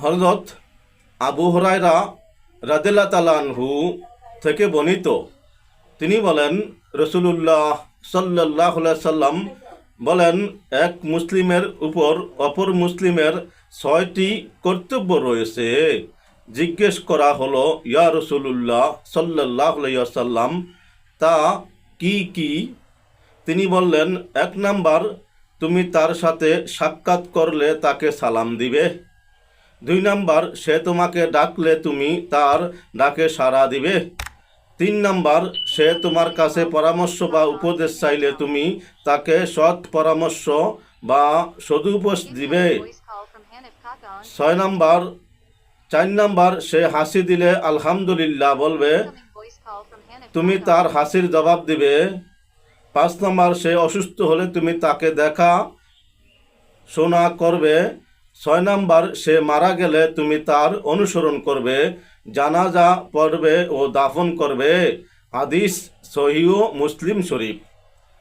হযরত আবু হুরায়রা রাদিয়াল্লাহু তাআলা আনহু থেকে বর্ণিত, তিনি বলেন রাসূলুল্লাহ সাল্লাল্লাহু আলাইহি সাল্লাম বলেন, এক মুসলিমের উপর অপর মুসলিমের 6টি কর্তব্য রয়েছে। জিজ্ঞেস করা হলো, ইয়া রাসূলুল্লাহ সাল্লাল্লাহু আলাইহি ওয়াসাল্লাম, তা কি কি? তিনি বললেন, 1 নাম্বার, তুমি তার সাথে সাক্ষাৎ করলে তাকে সালাম দিবে। 2 নাম্বার, সে তোমাকে ডাকলে তুমি তার ডাকে সাড়া দিবে। 3 নাম্বার, সে তোমার কাছে পরামর্শ বা উপদেশ চাইলে তুমি তাকে সৎ পরামর্শ বা সদুপদেশ দিবে। 4 নাম্বার, সে হাসি দিলে আলহামদুলিল্লাহ বলবে, তুমি তার হাসির জবাব দিবে। 5 নাম্বার, সে অসুস্থ হলে তুমি তাকে দেখা শোনা করবে। 6 নাম্বার, সে মারা গেলে তুমি তার অনুসরণ করবে, জানাজা পড়বে ও দাফন করবে। হাদিস সহিহ মুসলিম শরীফ।